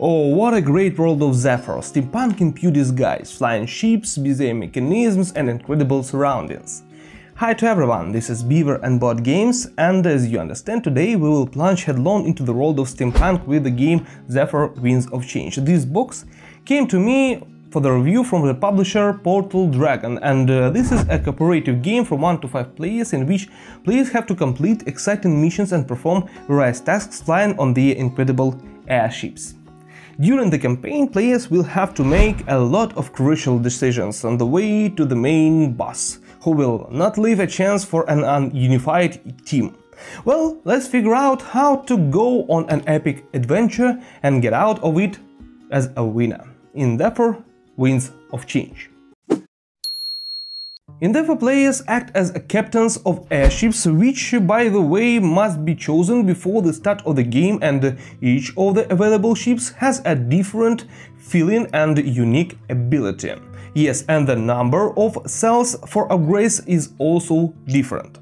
Oh, what a great world of Zephyr, steampunk in pure disguise, flying ships, bizarre mechanisms and incredible surroundings. Hi to everyone, this is Beaver and Bot Games, and as you understand, today we will plunge headlong into the world of steampunk with the game Zephyr Winds of Change. This box came to me for the review from the publisher Portal Dragon, and this is a cooperative game from 1 to 5 players in which players have to complete exciting missions and perform various tasks flying on their incredible airships. During the campaign, players will have to make a lot of crucial decisions on the way to the main boss, who will not leave a chance for an ununified team. Well, let's figure out how to go on an epic adventure and get out of it as a winner in Zephyr Winds of Change. In Zephyr, players act as captains of airships, which, by the way, must be chosen before the start of the game, and each of the available ships has a different feeling and unique ability. Yes, and the number of cells for upgrades is also different.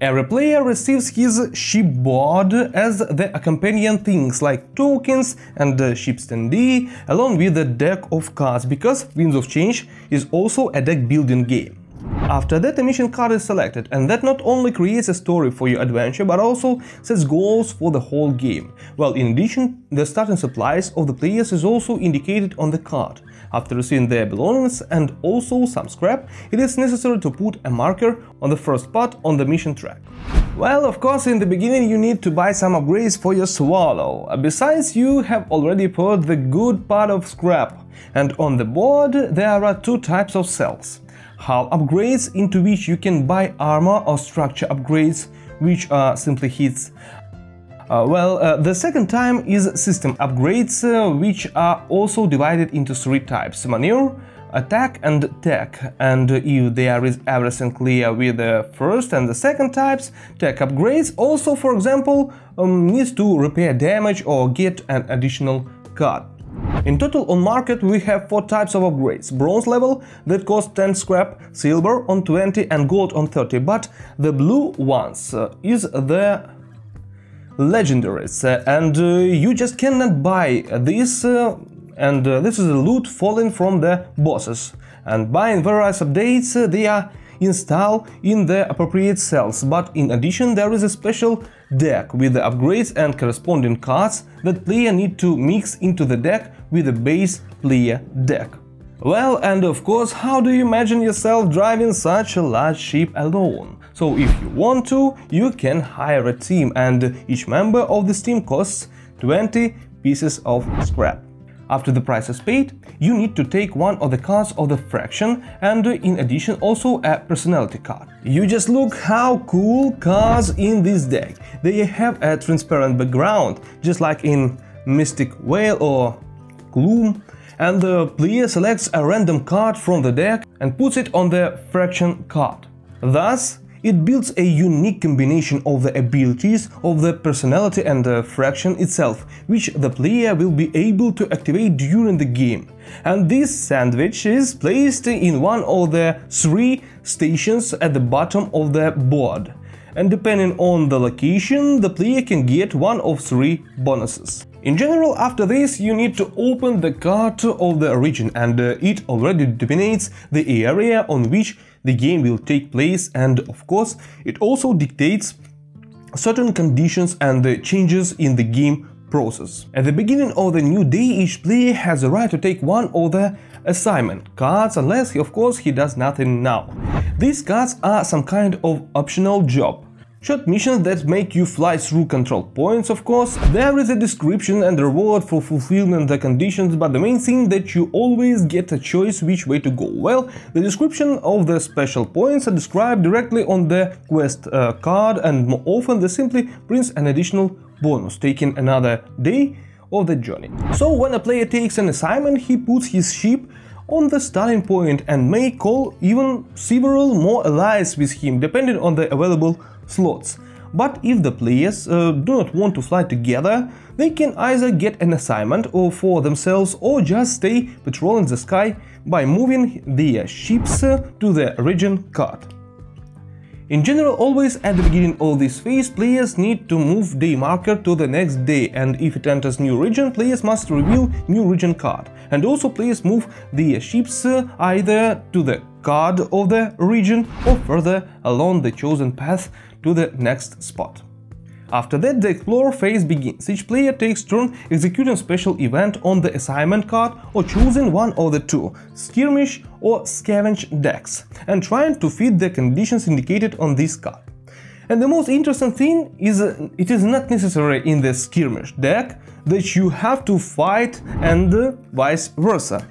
Every player receives his shipboard as the accompanying things like tokens and ship standee, along with a deck of cards, because Winds of Change is also a deck building game. After that, a mission card is selected, and that not only creates a story for your adventure, but also sets goals for the whole game. Well, in addition, the starting supplies of the players is also indicated on the card. After receiving their belongings and also some scrap, it is necessary to put a marker on the first part on the mission track. Well, of course, in the beginning you need to buy some upgrades for your Swallow. Besides, you have already put the good part of scrap, and on the board there are two types of cells. Hull upgrades, into which you can buy armor, or structure upgrades, which are simply hits. The second time is system upgrades, which are also divided into three types: maneuver, attack and tech. And if there is everything clear with the first and the second types, tech upgrades also, for example, needs to repair damage or get an additional card. In total on market we have 4 types of upgrades: bronze level, that cost 10 scrap, silver on 20 and gold on 30, but the blue ones is the legendaries, and you just cannot buy this, and this is the loot falling from the bosses, and buying various updates they are installed in the appropriate cells. But in addition there is a special deck with the upgrades and corresponding cards that player need to mix into the deck with the base player deck. Well, and of course, how do you imagine yourself driving such a large ship alone? So if you want to, you can hire a team, and each member of this team costs 20 pieces of scrap. After the price is paid, you need to take one of the cards of the faction, and in addition also a personality card. You just look how cool cards in this deck. They have a transparent background, just like in Mystic Veil or Gloom, and the player selects a random card from the deck and puts it on the faction card. Thus, it builds a unique combination of the abilities of the personality and the faction itself, which the player will be able to activate during the game. And this sandwich is placed in one of the 3 stations at the bottom of the board. And depending on the location, the player can get one of 3 bonuses. In general, after this you need to open the card of the region, and it already determines the area on which the game will take place, and of course it also dictates certain conditions and changes in the game process. At the beginning of the new day, each player has the right to take one of the assignment cards, unless of course he does nothing now. These cards are some kind of optional job. Short missions that make you fly through control points, of course. There is a description and reward for fulfillment the conditions, but the main thing that you always get a choice which way to go. Well, the description of the special points are described directly on the quest card, and more often they simply brings an additional bonus, taking another day of the journey. So when a player takes an assignment, he puts his ship on the starting point and may call even several more allies with him, depending on the available slots. But if the players do not want to fly together, they can either get an assignment for themselves or just stay patrolling the sky by moving their ships to the region card. In general, always at the beginning of this phase, players need to move day marker to the next day, and if it enters new region, players must reveal new region card. And also players move the ships either to the card of the region or further along the chosen path to the next spot. After that, the Explorer phase begins. Each player takes turn executing special event on the assignment card or choosing one of the two, skirmish or scavenge decks, and trying to fit the conditions indicated on this card. And the most interesting thing is it is not necessary in the skirmish deck that you have to fight and vice versa.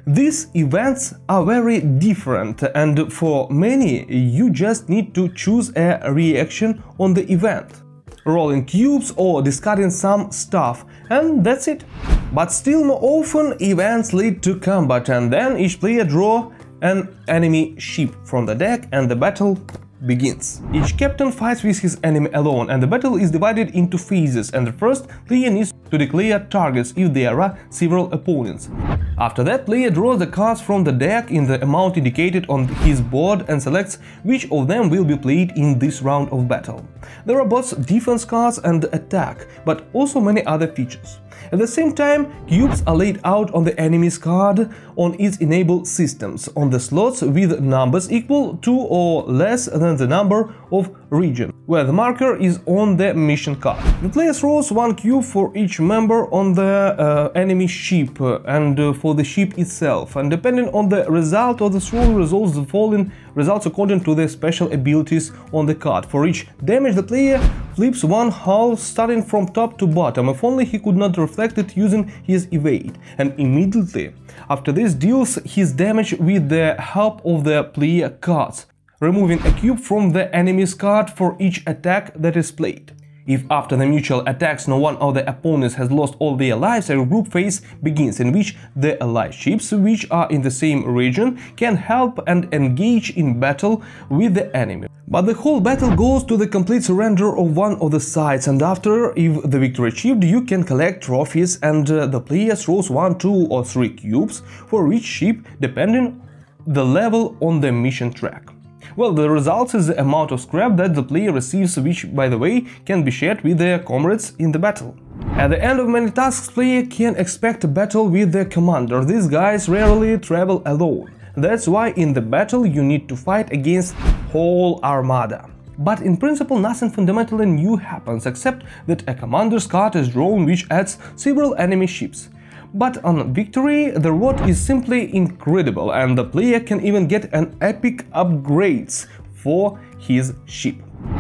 These events are very different, and for many you just need to choose a reaction on the event, rolling cubes or discarding some stuff, and that's it. But still more often events lead to combat, and then each player draw an enemy ship from the deck and the battle begins. Each captain fights with his enemy alone, and the battle is divided into phases, and the first player needs to declare targets if there are several opponents. After that, player draws the cards from the deck in the amount indicated on his board and selects which of them will be played in this round of battle. There are both defense cards and attack, but also many other features. At the same time, cubes are laid out on the enemy's card on its enabled systems, on the slots with numbers equal to or less than the number of region, where the marker is on the mission card. The player throws one cube for each member on the enemy ship and for the ship itself, and depending on the result of the throw resolves the following results according to the special abilities on the card. For each damage, the player flips one half starting from top to bottom, if only he could not reflect it using his evade, and immediately after this deals his damage with the help of the player cards, removing a cube from the enemy's card for each attack that is played. If after the mutual attacks no one of the opponents has lost all their lives, a group phase begins in which the allied ships, which are in the same region, can help and engage in battle with the enemy. But the whole battle goes to the complete surrender of one of the sides, and after, if the victory achieved, you can collect trophies, and the player throws 1, 2 or 3 cubes for each ship depending the level on the mission track. Well, the result is the amount of scrap that the player receives, which, by the way, can be shared with their comrades in the battle. At the end of many tasks, player can expect a battle with their commander. These guys rarely travel alone. That's why in the battle you need to fight against whole armada. But in principle nothing fundamentally new happens, except that a commander's card is drawn which adds several enemy ships. But on victory, the reward is simply incredible, and the player can even get an epic upgrades for his ship.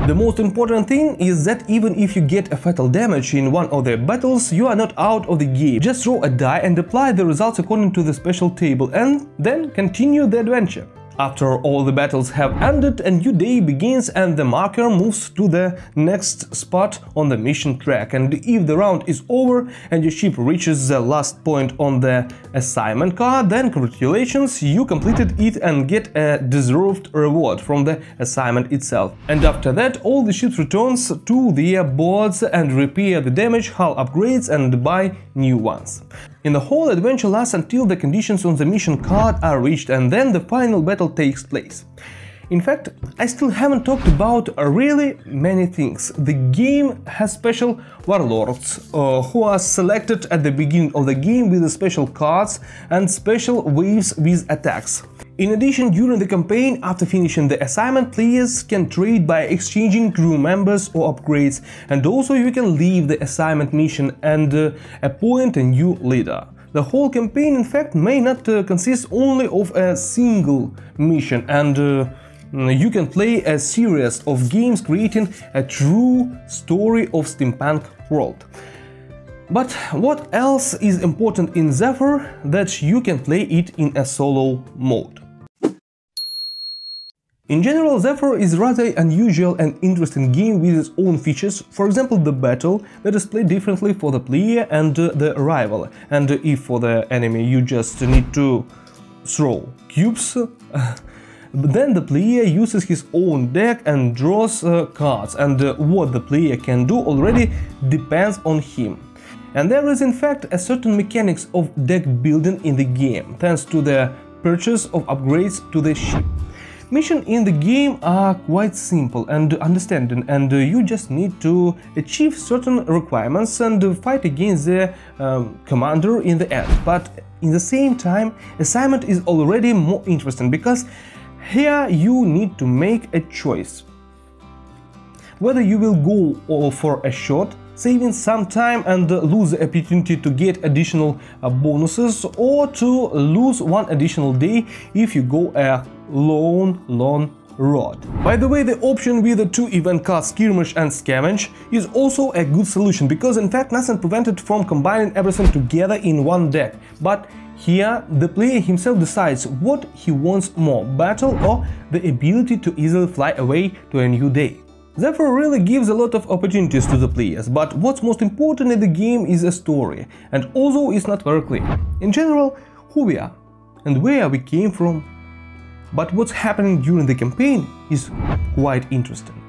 The most important thing is that even if you get a fatal damage in one of the battles, you are not out of the game. Just throw a die and apply the results according to the special table, and then continue the adventure. After all the battles have ended, a new day begins and the marker moves to the next spot on the mission track, and if the round is over and your ship reaches the last point on the assignment card, then congratulations, you completed it and get a deserved reward from the assignment itself. And after that, all the ships returns to their boards and repair the damage, hull upgrades and buy new ones. In the whole adventure lasts until the conditions on the mission card are reached, and then the final battle takes place. In fact, I still haven't talked about really many things. The game has special Warlords, who are selected at the beginning of the game with the special cards and special waves with attacks. In addition, during the campaign, after finishing the assignment, players can trade by exchanging crew members or upgrades, and also you can leave the assignment mission and appoint a new leader. The whole campaign, in fact, may not consist only of a single mission, and you can play a series of games creating a true story of steampunk world. But what else is important in Zephyr? That you can play it in a solo mode. In general, Zephyr is rather unusual and interesting game with its own features, for example the battle that is played differently for the player and the rival, and if for the enemy you just need to throw cubes, then the player uses his own deck and draws cards, and what the player can do already depends on him. And there is in fact a certain mechanics of deck building in the game, thanks to the purchase of upgrades to the ship. Missions in the game are quite simple and understanding, and you just need to achieve certain requirements and fight against the commander in the end. But in the same time, assignment is already more interesting, because here you need to make a choice. Whether you will go for a shot, saving some time and lose the opportunity to get additional bonuses, or to lose one additional day if you go a long road. By the way, the option with the 2 event cards, Skirmish and Scavenge, is also a good solution, because in fact nothing prevented from combining everything together in one deck. But here the player himself decides what he wants more, battle or the ability to easily fly away to a new day. Zephyr really gives a lot of opportunities to the players, but what's most important in the game is a story, and although it's not very clear, in general, who we are and where we came from. But what's happening during the campaign is quite interesting.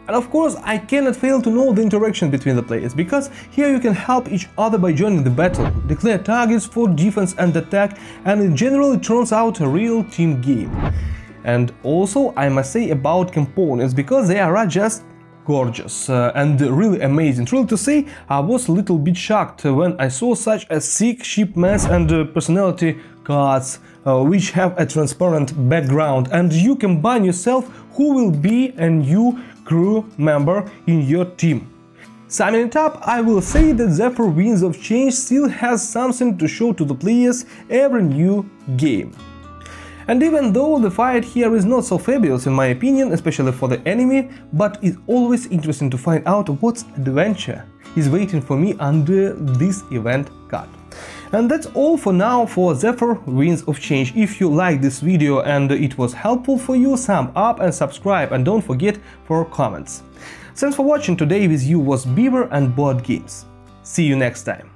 And of course, I cannot fail to know the interaction between the players, because here you can help each other by joining the battle, declare targets for defense and attack, and in general it turns out a real team game. And also I must say about components, because they are just gorgeous and really amazing. Truly to say, I was a little bit shocked when I saw such a sick ship mass and personality cards which have a transparent background, and you combine yourself who will be a new crew member in your team. Summing it up, I will say that Zephyr Winds of Change still has something to show to the players every new game. And even though the fight here is not so fabulous in my opinion, especially for the enemy, but it's always interesting to find out what adventure is waiting for me under this event card. And that's all for now for Zephyr Winds of Change. If you liked this video and it was helpful for you, thumb up and subscribe, and don't forget for comments. Thanks for watching. Today with you was Beaver and Board Games. See you next time.